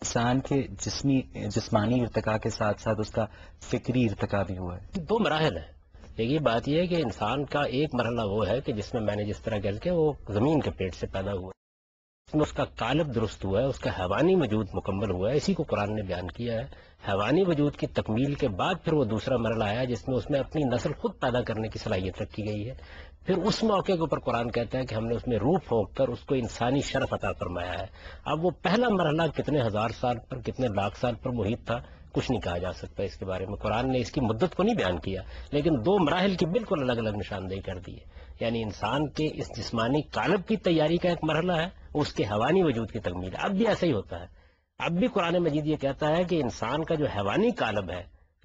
انسان کے جسمانی ارتقاء کے ساتھ ساتھ اس کا فکری ارتقاء بھی ہوا ہے؟ دو مراحل ہیں. دیکھیے بات یہ ہے کہ انسان کا ایک مرحلہ وہ ہے کہ جس میں نے جس طرح کہہ کہ وہ زمین کے پیٹ سے پیدا ہوا، اس میں اس کا قالب درست ہوا ہے، اس کا حیوانی وجود مکمل ہوا ہے. اسی کو قرآن نے بیان کیا ہے. حیوانی وجود کی تکمیل کے بعد پھر وہ دوسرا مرحلہ آیا جس میں اس میں اپنی نسل خود پیدا کرنے کی صلاحیت رکھی گئی ہے. پھر اس موقع کے اوپر قرآن کہتا ہے کہ ہم نے اس میں روح پھونک کر اس کو انسانی شرف عطا فرمایا ہے. اب وہ پہلا مرحلہ کتنے ہزار سال پر کتنے لاکھ سال پر محیط تھا کچھ نہیں کہا جا سکتا. اس کے بارے میں قرآن نے اس کی مدت کو نہیں بیان کیا، لیکن دو مراحل کی بالکل الگ الگ نشاندہی کر دی ہے. یعنی انسان کے اس جسمانی قالب کی تیاری کا ایک مرحلہ ہے، اس کے حیوانی وجود کی تکمیل. اب بھی ایسا ہی ہوتا ہے. اب بھی قرآن مجید یہ کہتا ہے کہ انسان کا جو حیوانی قالب ہے،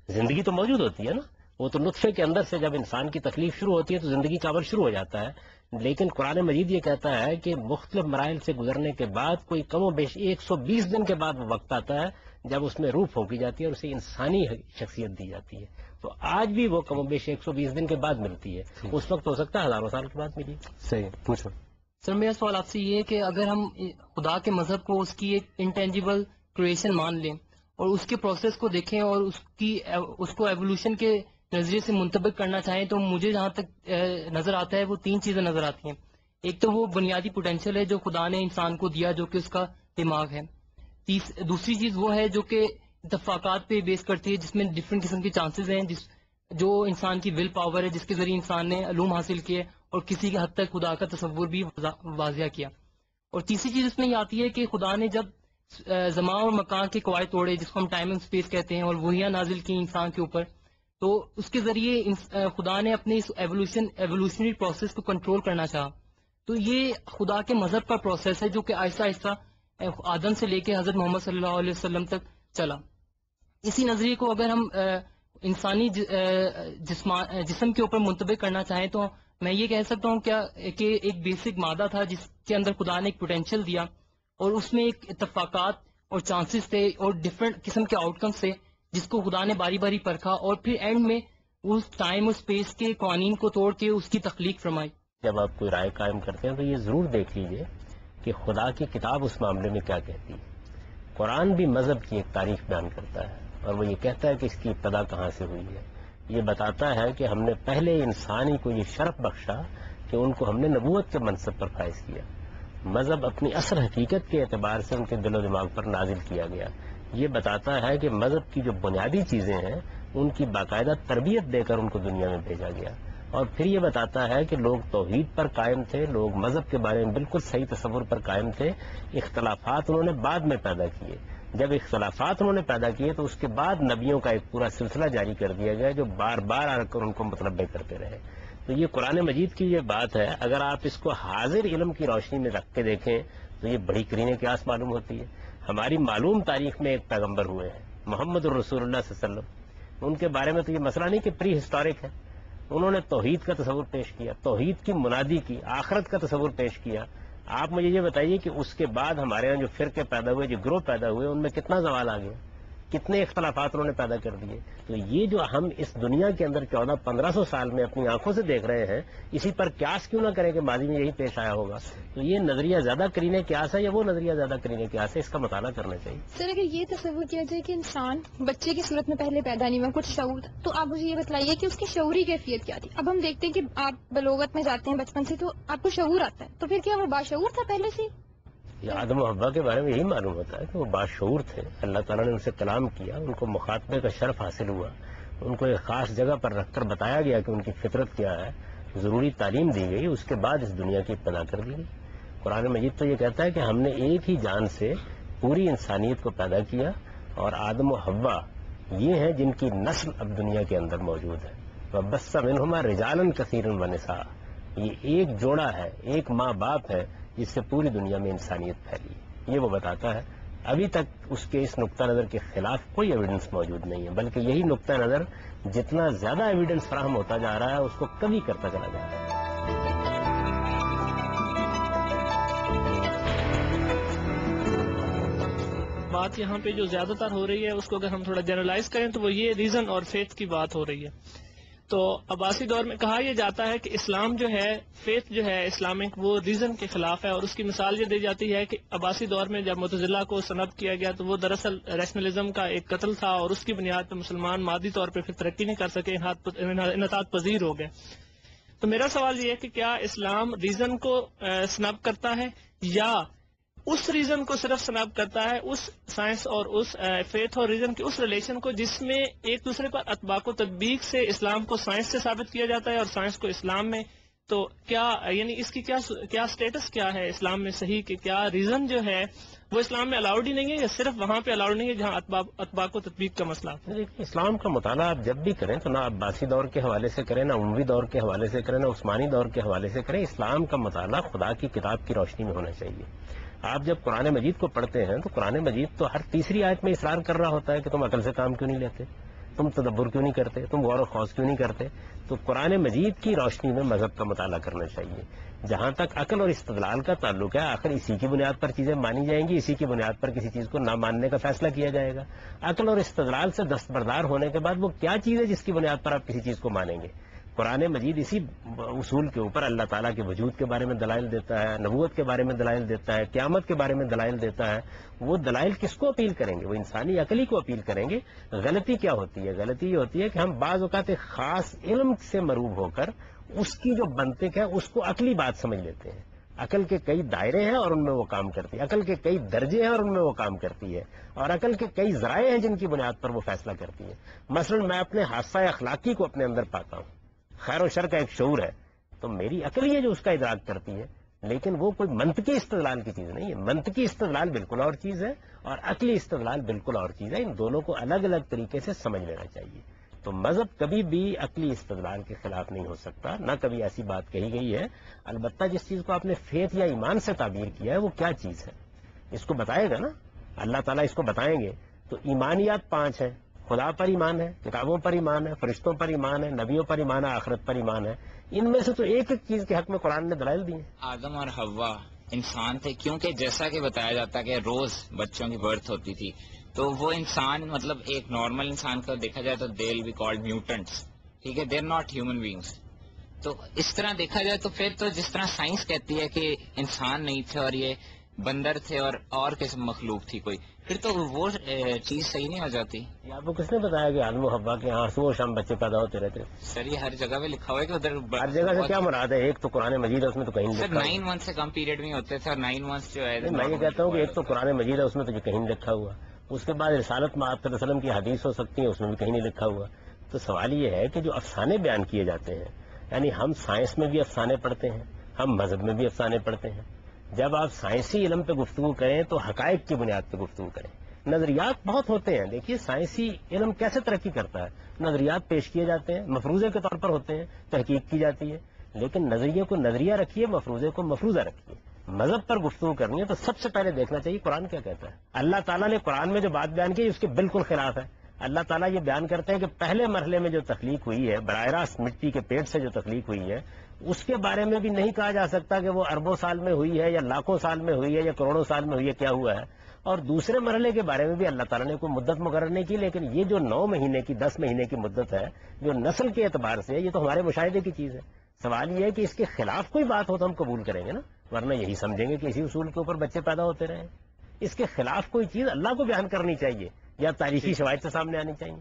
زندگی تو موجود ہوتی ہے نا، وہ تو نطفے کے اندر سے جب انسان کی تکلیف شروع ہوتی ہے تو زندگی کا عمل شروع ہو جاتا ہے. لیکن قرآن مجید یہ کہتا ہے کہ مختلف مراحل سے گزرنے کے بعد کوئی کم و بیش 120 دن کے بعد وہ وقت آتا ہے جب اس میں روح پھونکی جاتی ہے اور اسے انسانی شخصیت دی جاتی ہے. تو آج بھی وہ کم و بیش 120 دن کے بعد ملتی ہے. اس وقت ہو سکتا ہے ہزاروں سال کے بعد ملی. صحیح، پوچھو. سر میرا سوال آپ سے یہ ہے کہ اگر ہم خدا کے مذہب کو اس کی ایک انٹینجیبل کریشن مان لیں اور اس کے پروسیس کو دیکھیں اور اس کو ایوولوشن کے نظریے سے منطبق کرنا چاہیں تو مجھے جہاں تک نظر آتا ہے وہ تین چیزیں نظر آتی ہیں. ایک تو وہ بنیادی پوٹینشیل ہے جو خدا نے انسان کو دیا جو کہ اس کا دماغ ہے. دوسری چیز وہ ہے جو کہ اتفاقات پہ بیس کرتی ہے جس میں ڈفرینٹ قسم کے چانسز ہیں جو انسان کی ول پاور ہے جس کے ذریعے انسان نے علوم حاصل کیے اور کسی کے حد تک خدا کا تصور بھی واضح کیا. اور تیسری چیز اس میں یہ آتی ہے کہ خدا نے جب زمان اور مکان کے قواعد توڑے جس کو ہم ٹائم اینڈ اسپیس کہتے ہیں اور وہیاں نازل کی انسان کے اوپر، تو اس کے ذریعے خدا نے اپنے اس ایوولوشنری پروسیس کو کنٹرول کرنا چاہا. تو یہ خدا کے مذہب کا پروسیس ہے جو کہ آہستہ آہستہ آدم سے لے کے حضرت محمد صلی اللہ علیہ وسلم تک چلا. اسی نظریے کو اگر ہم انسانی جسم کے اوپر منطبق کرنا چاہیں تو میں یہ کہہ سکتا ہوں کیا کہ ایک بیسک مادہ تھا جس کے اندر خدا نے ایک پوٹینشیل دیا اور اس میں ایک اتفاقات اور چانسز تھے اور ڈفرینٹ قسم کے آؤٹ کمس تھے جس کو خدا نے باری باری پرکھا اور پھر اینڈ میں اس ٹائم اور اسپیس کے قوانین کو توڑ کے اس کی تخلیق فرمائی. جب آپ کوئی رائے قائم کرتے ہیں تو یہ ضرور دیکھ لیجئے کہ خدا کی کتاب اس معاملے میں کیا کہتی ہے. قرآن بھی مذہب کی ایک تاریخ بیان کرتا ہے اور وہ یہ کہتا ہے کہ اس کی ابتدا کہاں سے ہوئی ہے. یہ بتاتا ہے کہ ہم نے پہلے انسانی کو یہ شرف بخشا کہ ان کو ہم نے نبوت کے منصب پر فائز کیا. مذہب اپنی اصل حقیقت کے اعتبار سے ان کے دل و دماغ پر نازل کیا گیا. یہ بتاتا ہے کہ مذہب کی جو بنیادی چیزیں ہیں ان کی باقاعدہ تربیت دے کر ان کو دنیا میں بھیجا گیا. اور پھر یہ بتاتا ہے کہ لوگ توحید پر قائم تھے، لوگ مذہب کے بارے میں بالکل صحیح تصور پر قائم تھے. اختلافات انہوں نے بعد میں پیدا کیے. جب اختلافات انہوں نے پیدا کیے تو اس کے بعد نبیوں کا ایک پورا سلسلہ جاری کر دیا گیا جو بار بار آ کر ان کو متنبع کرتے رہے. تو یہ قرآن مجید کی یہ بات ہے. اگر آپ اس کو حاضر علم کی روشنی میں رکھ کے دیکھیں تو یہ بڑی کرینِ قیاس معلوم ہوتی ہے. ہماری معلوم تاریخ میں ایک پیغمبر ہوئے ہیں محمد الرسول اللہ صلی اللہ علیہ وسلم. ان کے بارے میں تو یہ مسئلہ نہیں کہ پری ہسٹورک ہے. انہوں نے توحید کا تصور پیش کیا، توحید کی منادی کی، آخرت کا تصور پیش کیا. آپ مجھے یہ بتائیے کہ اس کے بعد ہمارے یہاں جو فرقے پیدا ہوئے، جو گروہ پیدا ہوئے، ان میں کتنا زوال آ گیا، کتنے اختلافات انہوں نے پیدا کر دیے. تو یہ جو ہم اس دنیا کے اندر 1400-1500 سال میں اپنی آنکھوں سے دیکھ رہے ہیں، اسی پر قیاس کیوں نہ کریں کہ ماضی میں یہی پیش آیا ہوگا. تو یہ نظریہ زیادہ کرینِ قیاس ہے یا وہ نظریہ زیادہ کرینِ قیاس ہے، اس کا مطالعہ کرنا چاہیے. سر اگر یہ تصور کیا جائے کہ انسان بچے کی صورت میں پہلے پیدا نہیں ہوا، کچھ شعور تھا، تو آپ مجھے یہ بتلائیے کہ اس کی شعوری کیفیت کیا تھی. اب ہم دیکھتے ہیں کہ آپ بلوغت میں جاتے ہیں بچپن سے تو آپ کو شعور آتا ہے، تو پھر کیا وہ باشعور تھا پہلے سے؟ یہ آدم و حوا کے بارے میں یہی معلوم ہوتا ہے کہ وہ باشعور تھے. اللہ تعالیٰ نے ان سے کلام کیا، ان کو مخاطبے کا شرف حاصل ہوا، ان کو ایک خاص جگہ پر رکھ کر بتایا گیا کہ ان کی فطرت کیا ہے، ضروری تعلیم دی گئی، اس کے بعد اس دنیا کی ابتدا کر دی گئی. قرآن مجید تو یہ کہتا ہے کہ ہم نے ایک ہی جان سے پوری انسانیت کو پیدا کیا اور آدم و حوا یہ ہیں جن کی نسل اب دنیا کے اندر موجود ہے. وَبَثَّ مِنْهُمَا رِجَالًا كَثِيرًا وَنِسَاءً. یہ ایک جوڑا ہے، ایک ماں باپ ہے جس سے پوری دنیا میں انسانیت پھیلی. یہ وہ بتاتا ہے. ابھی تک اس کے اس نقطہ نظر کے خلاف کوئی ایویڈنس موجود نہیں ہے، بلکہ یہی نقطہ نظر جتنا زیادہ ایویڈنس فراہم ہوتا جا رہا ہے اس کو کمی کرتا چلا جا رہا ہے. بات یہاں پہ جو زیادہ تر ہو رہی ہے اس کو اگر ہم تھوڑا جنرلائز کریں تو وہ یہ ریزن اور فیتھ کی بات ہو رہی ہے. تو عباسی دور میں کہا یہ جاتا ہے کہ اسلام جو ہے، فیتھ جو ہے اسلامک، وہ ریزن کے خلاف ہے، اور اس کی مثال یہ دی جاتی ہے کہ عباسی دور میں جب معتزلہ کو سنب کیا گیا تو وہ دراصل ریشنلزم کا ایک قتل تھا، اور اس کی بنیاد پہ مسلمان مادی طور پہ پھر ترقی نہیں کر سکے، انحطاط پذیر ہو گئے. تو میرا سوال یہ ہے کہ کیا اسلام ریزن کو سنب کرتا ہے، یا اس ریزن کو صرف سنب کرتا ہے، اس سائنس اور اس فیتھ اور ریزن کے اس ریلیشن کو جس میں ایک دوسرے پر اطباق و تطبیق سے اسلام کو سائنس سے ثابت کیا جاتا ہے اور سائنس کو اسلام میں؟ تو کیا یعنی اس کی کیا اسٹیٹس کیا ہے اسلام میں صحیح، کہ کیا ریزن جو ہے وہ اسلام میں الاؤڈ ہی نہیں ہے، یا صرف وہاں پہ الاؤڈ نہیں ہے جہاں اطباق و تطبیق کا مسئلہ ہے؟ دیکھیے، اسلام کا مطالعہ آپ جب بھی کریں تو نہ عباسی دور کے حوالے سے کریں، نہ اموی دور کے حوالے سے کریں، نہ عثمانی دور کے حوالے سے کریں. اسلام کا مطالعہ خدا کی کتاب کی روشنی میں ہونا چاہیے. آپ جب قرآن مجید کو پڑھتے ہیں تو قرآن مجید تو ہر تیسری آیت میں اصرار کر رہا ہوتا ہے کہ تم عقل سے کام کیوں نہیں لیتے، تم تدبر کیوں نہیں کرتے، تم غور و خوض کیوں نہیں کرتے. تو قرآن مجید کی روشنی میں مذہب کا مطالعہ کرنا چاہیے. جہاں تک عقل اور استدلال کا تعلق ہے، آخر اسی کی بنیاد پر چیزیں مانی جائیں گی، اسی کی بنیاد پر کسی چیز کو نہ ماننے کا فیصلہ کیا جائے گا. عقل اور استدلال سے دستبردار ہونے کے بعد وہ کیا چیز ہے جس کی بنیاد پر آپ کسی چیز کو مانیں گے؟ قرآن مجید اسی اصول کے اوپر اللہ تعالیٰ کے وجود کے بارے میں دلائل دیتا ہے، نبوت کے بارے میں دلائل دیتا ہے، قیامت کے بارے میں دلائل دیتا ہے. وہ دلائل کس کو اپیل کریں گے؟ وہ انسانی عقل ہی کو اپیل کریں گے. غلطی کیا ہوتی ہے؟ غلطی یہ ہوتی ہے کہ ہم بعض اوقات ایک خاص علم سے مروب ہو کر اس کی جو منطق ہے اس کو عقلی بات سمجھ لیتے ہیں. عقل کے کئی دائرے ہیں اور ان میں وہ کام کرتی ہے، عقل کے کئی درجے ہیں اور ان میں وہ کام کرتی ہے، اور عقل کے کئی ذرائع ہیں جن کی بنیاد پر وہ فیصلہ کرتی ہے. مثلا میں اپنے حادثہ اخلاقی کو اپنے اندر پاتا ہوں، خیر و شر کا ایک شعور ہے، تو میری عقل ہی ہے جو اس کا ادراک کرتی ہے، لیکن وہ کوئی منطقی استدلال کی چیز نہیں ہے. منطقی استدلال بالکل اور چیز ہے اور عقلی استدلال بالکل اور چیز ہے. ان دونوں کو الگ الگ طریقے سے سمجھ لینا چاہیے. تو مذہب کبھی بھی عقلی استدلال کے خلاف نہیں ہو سکتا، نہ کبھی ایسی بات کہی گئی ہے. البتہ جس چیز کو آپ نے فیتھ یا ایمان سے تعبیر کیا ہے وہ کیا چیز ہے اس کو بتائے گا نا اللہ تعالیٰ، اس کو بتائیں گے. تو ایمانیات 5 ہیں. خدا پر ایمان ہے، کتابوں پر ایمان ہے، فرشتوں پر ایمان ہے، نبیوں پر ایمان ہے، آخرت پر ایمان ہے. ان میں سے تو ایک ایک چیز کے حق میں قرآن نے دلائل دی ہیں. آدم اور حوا انسان تھے، کیونکہ جیسا کہ بتایا جاتا کہ روز بچوں کی برتھ ہوتی تھی، تو وہ انسان مطلب ایک نارمل انسان کو دیکھا جائے تو دے ول بی کالڈ میوٹنٹس، ٹھیک ہے، they are not human beings. تو اس طرح دیکھا جائے تو پھر تو جس طرح سائنس کہتی ہے کہ انسان نہیں تھے اور یہ بندر تھے اور قسم مخلوق تھی کوئی، پھر تو وہ چیز صحیح نہیں ہو جاتی. آپ کو کس نے بتایا کہ آدم و حوا کے یہاں صبح و شام بچے پیدا ہوتے رہتے؟ سر یہ ہر جگہ پہ لکھا ہوا ہے کہ ادھر ہر جگہ سے کیا مراد ہے؟ ایک تو قرآن مجید ہے، اس میں تو کہیں سر لکھا 9 منتھ سے کم پیریڈ میں ہوتے تھے، اور 9 منتھ جو ہے میں یہ کہتا ہوں کہ ایک تو قرآن مجید ہے، اس میں تو کہیں نہیں لکھا ہوا. اس کے بعد رسالت میں آپ صلی اللہ علیہ وسلم کی حدیث ہو سکتی ہے، اس میں بھی کہیں نہیں لکھا ہوا. تو سوال یہ ہے کہ جو افسانے بیان کیے جاتے ہیں، یعنی ہم سائنس میں بھی افسانے پڑھتے ہیں، ہم مذہب میں بھی افسانے پڑھتے ہیں. جب آپ سائنسی علم پہ گفتگو کریں تو حقائق کی بنیاد پہ گفتگو کریں. نظریات بہت ہوتے ہیں. دیکھیے سائنسی علم کیسے ترقی کرتا ہے، نظریات پیش کیے جاتے ہیں، مفروضے کے طور پر ہوتے ہیں، تحقیق کی جاتی ہے، لیکن نظریے کو نظریہ رکھیے، مفروضے کو مفروضہ رکھیے. مذہب پر گفتگو کرنی ہے تو سب سے پہلے دیکھنا چاہیے قرآن کیا کہتا ہے. اللہ تعالیٰ نے قرآن میں جو بات بیان کی اس کے بالکل خلاف ہے. اللہ تعالیٰ یہ بیان کرتے ہیں کہ پہلے مرحلے میں جو تخلیق ہوئی ہے، براہ راست مٹی کے پیٹ سے جو تخلیق ہوئی ہے، اس کے بارے میں بھی نہیں کہا جا سکتا کہ وہ اربوں سال میں ہوئی ہے یا لاکھوں سال میں ہوئی ہے یا کروڑوں سال میں ہوئی ہے، کیا ہوا ہے. اور دوسرے مرحلے کے بارے میں بھی اللہ تعالیٰ نے کوئی مدت مقرر نہیں کی، لیکن یہ جو 9 مہینے کی 10 مہینے کی مدت ہے جو نسل کے اعتبار سے ہے، یہ تو ہمارے مشاہدے کی چیز ہے. سوال یہ ہے کہ اس کے خلاف کوئی بات ہو تو ہم قبول کریں گے نا، ورنہ یہی سمجھیں گے کہ اسی اصول کے اوپر بچے پیدا ہوتے رہے. اس کے خلاف کوئی چیز اللہ کو بیان کرنی چاہیے یا تاریخی شواہد سے سامنے آنی چاہیے.